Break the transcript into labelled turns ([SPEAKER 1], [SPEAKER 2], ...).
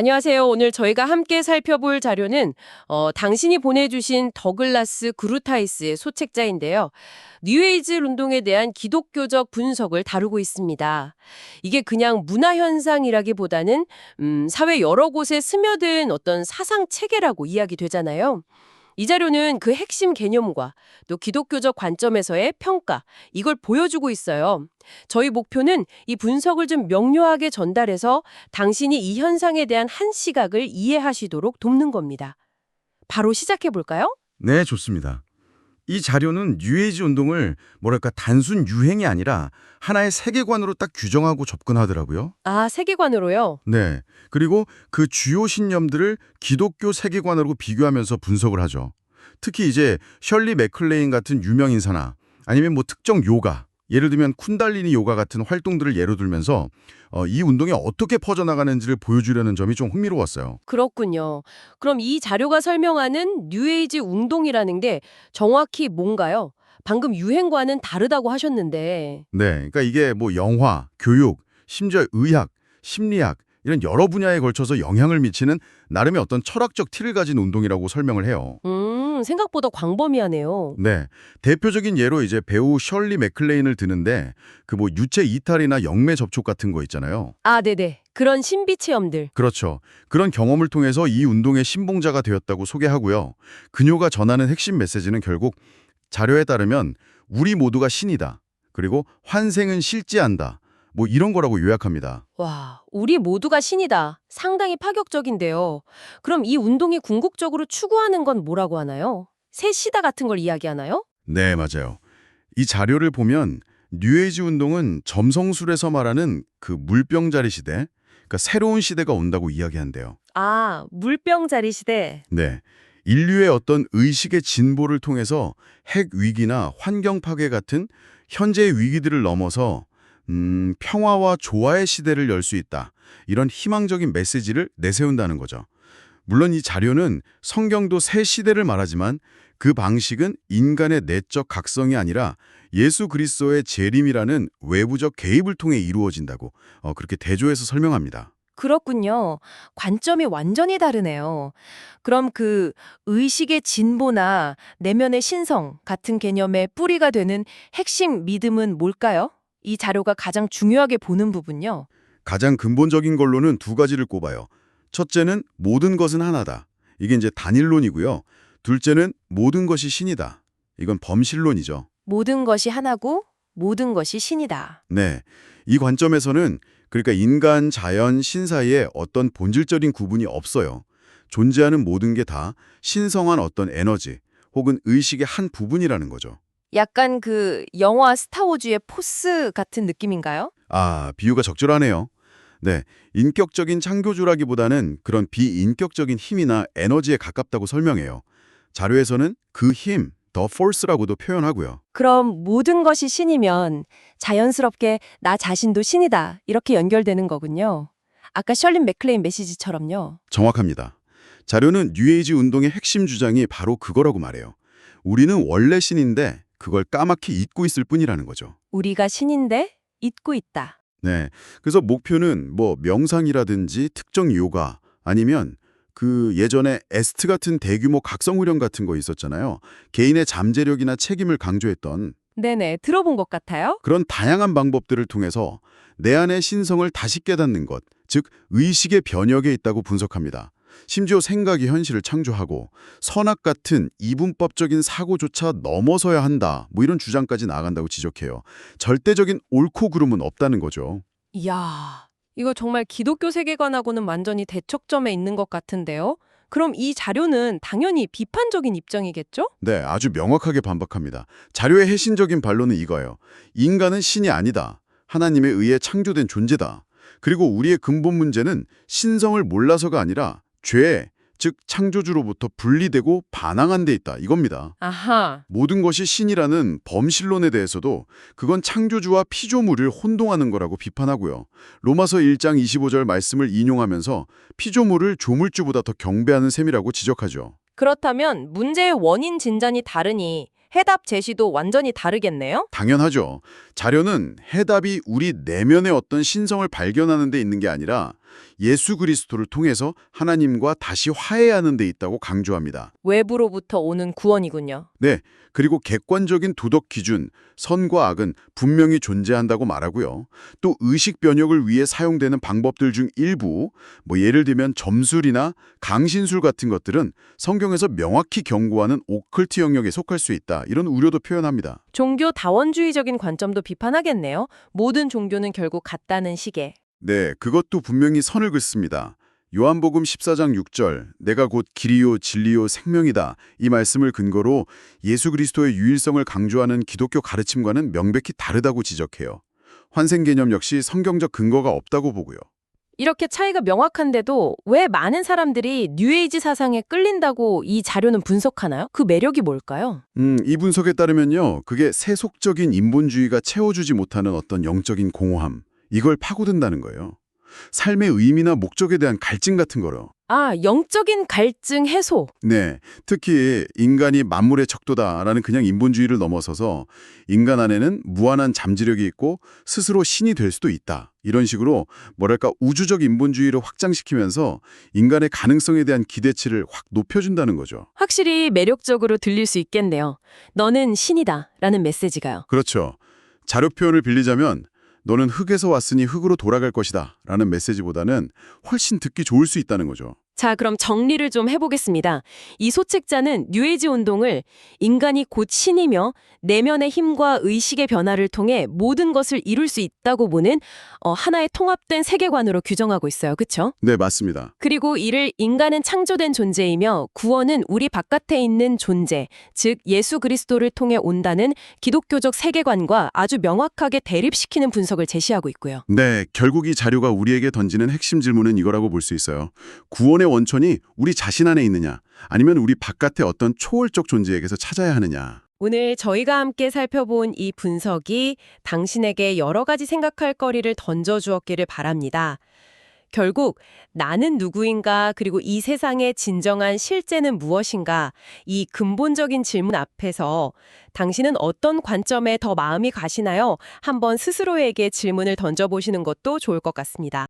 [SPEAKER 1] 안녕하세요. 오늘 저희가 함께 살펴볼 자료는 당신이 보내주신 더글라스 그루타이스의 소책자인데요. 뉴에이지 운동에 대한 기독교적 분석을 다루고 있습니다. 이게 그냥 문화현상이라기보다는 사회 여러 곳에 스며든 어떤 사상 체계라고 이야기되잖아요. 이 자료는 그 핵심 개념과 또 기독교적 관점에서의 평가, 이걸 보여주고 있어요. 저희 목표는 이 분석을 좀 명료하게 전달해서 당신이 이 현상에 대한 한 시각을 이해하시도록 돕는 겁니다. 바로 시작해 볼까요?
[SPEAKER 2] 네, 좋습니다. 이 자료는 뉴에이지 운동을 단순 유행이 아니라 하나의 세계관으로 딱 규정하고 접근하더라고요.
[SPEAKER 1] 아, 세계관으로요?
[SPEAKER 2] 네. 그리고 그 주요 신념들을 기독교 세계관으로 비교하면서 분석을 하죠. 특히 이제 셜리 맥클레인 같은 유명 인사나 아니면 특정 요가, 예를 들면 쿤달리니 요가 같은 활동들을 예로 들면서 이 운동이 어떻게 퍼져나가는지를 보여주려는 점이 좀 흥미로웠어요.
[SPEAKER 1] 그렇군요. 그럼 이 자료가 설명하는 뉴에이지 운동이라는 게 정확히 뭔가요? 방금 유행과는 다르다고 하셨는데.
[SPEAKER 2] 네. 그러니까 이게 영화, 교육, 심지어 의학, 심리학 이런 여러 분야에 걸쳐서 영향을 미치는 나름의 어떤 철학적 틀을 가진 운동이라고 설명을 해요.
[SPEAKER 1] 생각보다 광범위하네요.
[SPEAKER 2] 네. 대표적인 예로 이제 배우 셜리 맥클레인을 드는데 그 유체 이탈이나 영매 접촉 같은 거 있잖아요.
[SPEAKER 1] 아, 네네. 그런 신비 체험들.
[SPEAKER 2] 그렇죠. 그런 경험을 통해서 이 운동의 신봉자가 되었다고 소개하고요. 그녀가 전하는 핵심 메시지는 결국 자료에 따르면 우리 모두가 신이다. 그리고 환생은 실제한다. 이런 거라고 요약합니다.
[SPEAKER 1] 와, 우리 모두가 신이다. 상당히 파격적인데요. 그럼 이 운동이 궁극적으로 추구하는 건 뭐라고 하나요? 새 시다 같은 걸 이야기하나요?
[SPEAKER 2] 네, 맞아요. 이 자료를 보면 뉴에이지 운동은 점성술에서 말하는 그 물병자리 시대, 그러니까 새로운 시대가 온다고 이야기한대요.
[SPEAKER 1] 아, 물병자리 시대.
[SPEAKER 2] 네. 인류의 어떤 의식의 진보를 통해서 핵 위기나 환경 파괴 같은 현재의 위기들을 넘어서 평화와 조화의 시대를 열 수 있다. 이런 희망적인 메시지를 내세운다는 거죠. 물론 이 자료는 성경도 새 시대를 말하지만 그 방식은 인간의 내적 각성이 아니라 예수 그리스도의 재림이라는 외부적 개입을 통해 이루어진다고 그렇게 대조해서 설명합니다.
[SPEAKER 1] 그렇군요. 관점이 완전히 다르네요. 그럼 그 의식의 진보나 내면의 신성 같은 개념의 뿌리가 되는 핵심 믿음은 뭘까요? 이 자료가 가장 중요하게 보는 부분요.
[SPEAKER 2] 가장 근본적인 걸로는 두 가지를 꼽아요. 첫째는 모든 것은 하나다. 이게 이제 단일론이고요. 둘째는 모든 것이 신이다. 이건 범신론이죠.
[SPEAKER 1] 모든 것이 하나고 모든 것이 신이다.
[SPEAKER 2] 네. 이 관점에서는 그러니까 인간, 자연, 신 사이에 어떤 본질적인 구분이 없어요. 존재하는 모든 게 다 신성한 어떤 에너지 혹은 의식의 한 부분이라는 거죠.
[SPEAKER 1] 약간 그 영화 스타워즈의 포스 같은 느낌인가요?
[SPEAKER 2] 아, 비유가 적절하네요. 네, 인격적인 창조주라기보다는 그런 비인격적인 힘이나 에너지에 가깝다고 설명해요. 자료에서는 그 힘, 더 force라고도 표현하고요.
[SPEAKER 1] 그럼 모든 것이 신이면 자연스럽게 나 자신도 신이다. 이렇게 연결되는 거군요. 아까 셜린 맥클레인 메시지처럼요.
[SPEAKER 2] 정확합니다. 자료는 뉴에이지 운동의 핵심 주장이 바로 그거라고 말해요. 우리는 원래 신인데 그걸 까맣게 잊고 있을 뿐이라는 거죠.
[SPEAKER 1] 우리가 신인데 잊고 있다.
[SPEAKER 2] 네, 그래서 목표는 명상이라든지 특정 요가 아니면 그 예전에 에스트 같은 대규모 각성훈련 같은 거 있었잖아요. 개인의 잠재력이나 책임을 강조했던
[SPEAKER 1] 네네, 들어본 것 같아요.
[SPEAKER 2] 그런 다양한 방법들을 통해서 내 안의 신성을 다시 깨닫는 것, 즉 의식의 변혁에 있다고 분석합니다. 심지어 생각이 현실을 창조하고 선악 같은 이분법적인 사고조차 넘어서야 한다. 이런 주장까지 나아간다고 지적해요. 절대적인 옳고 그름은 없다는 거죠.
[SPEAKER 1] 이야, 이거 정말 기독교 세계관하고는 완전히 대척점에 있는 것 같은데요. 그럼 이 자료는 당연히 비판적인 입장이겠죠?
[SPEAKER 2] 네, 아주 명확하게 반박합니다. 자료의 핵심적인 반론은 이거예요. 인간은 신이 아니다. 하나님에 의해 창조된 존재다. 그리고 우리의 근본 문제는 신성을 몰라서가 아니라 죄, 즉 창조주로부터 분리되고 반항한 데 있다. 이겁니다.
[SPEAKER 1] 아하.
[SPEAKER 2] 모든 것이 신이라는 범신론에 대해서도 그건 창조주와 피조물을 혼동하는 거라고 비판하고요. 로마서 1장 25절 말씀을 인용하면서 피조물을 조물주보다 더 경배하는 셈이라고 지적하죠.
[SPEAKER 1] 그렇다면 문제의 원인 진단이 다르니 해답 제시도 완전히 다르겠네요?
[SPEAKER 2] 당연하죠. 자료는 해답이 우리 내면의 어떤 신성을 발견하는 데 있는 게 아니라 예수 그리스도를 통해서 하나님과 다시 화해하는 데 있다고 강조합니다.
[SPEAKER 3] 외부로부터 오는 구원이군요.
[SPEAKER 2] 네, 그리고 객관적인 도덕 기준, 선과 악은 분명히 존재한다고 말하고요. 또 의식 변혁을 위해 사용되는 방법들 중 일부, 예를 들면 점술이나 강신술 같은 것들은 성경에서 명확히 경고하는 오컬트 영역에 속할 수 있다. 이런 우려도 표현합니다.
[SPEAKER 3] 종교 다원주의적인 관점도 비판하겠네요. 모든 종교는 결국 같다는 식의.
[SPEAKER 2] 네, 그것도 분명히 선을 긋습니다. 요한복음 14장 6절, 내가 곧 길이요 진리요 생명이다. 이 말씀을 근거로 예수 그리스도의 유일성을 강조하는 기독교 가르침과는 명백히 다르다고 지적해요. 환생 개념 역시 성경적 근거가 없다고 보고요.
[SPEAKER 3] 이렇게 차이가 명확한데도 왜 많은 사람들이 뉴에이지 사상에 끌린다고 이 자료는 분석하나요? 그 매력이 뭘까요?
[SPEAKER 2] 이 분석에 따르면요. 그게 세속적인 인본주의가 채워주지 못하는 어떤 영적인 공허함, 이걸 파고든다는 거예요. 삶의 의미나 목적에 대한 갈증 같은 거로.
[SPEAKER 3] 아, 영적인 갈증 해소.
[SPEAKER 2] 네, 특히 인간이 만물의 척도다라는 그냥 인본주의를 넘어서서 인간 안에는 무한한 잠재력이 있고 스스로 신이 될 수도 있다. 이런 식으로 뭐랄까 우주적 인본주의를 확장시키면서 인간의 가능성에 대한 기대치를 확 높여준다는 거죠.
[SPEAKER 3] 확실히 매력적으로 들릴 수 있겠네요. 너는 신이다 라는 메시지가요.
[SPEAKER 2] 그렇죠. 자료 표현을 빌리자면 너는 흙에서 왔으니 흙으로 돌아갈 것이다 라는 메시지보다는 훨씬 듣기 좋을 수 있다는 거죠.
[SPEAKER 3] 자, 그럼 정리를 좀 해보겠습니다. 이 소책자는 뉴에이지 운동을 인간이 곧 신이며 내면의 힘과 의식의 변화를 통해 모든 것을 이룰 수 있다고 보는 하나의 통합된 세계관으로 규정하고 있어요. 그렇죠?
[SPEAKER 2] 네, 맞습니다.
[SPEAKER 3] 그리고 이를 인간은 창조된 존재이며 구원은 우리 바깥에 있는 존재, 즉 예수 그리스도를 통해 온다는 기독교적 세계관과 아주 명확하게 대립시키는 분석을 제시하고 있고요.
[SPEAKER 2] 네, 결국 이 자료가 우리에게 던지는 핵심 질문은 이거라고 볼 수 있어요. 구원의 원천이 우리 자신 안에 있느냐, 아니면 우리 바깥의 어떤 초월적 존재에게서 찾아야 하느냐.
[SPEAKER 3] 오늘 저희가 함께 살펴본 이 분석이 당신에게 여러 가지 생각할 거리를 던져주었기를 바랍니다. 결국 나는 누구인가 그리고 이 세상의 진정한 실제는 무엇인가 이 근본적인 질문 앞에서 당신은 어떤 관점에 더 마음이 가시나요? 한번 스스로에게 질문을 던져보시는 것도 좋을 것 같습니다.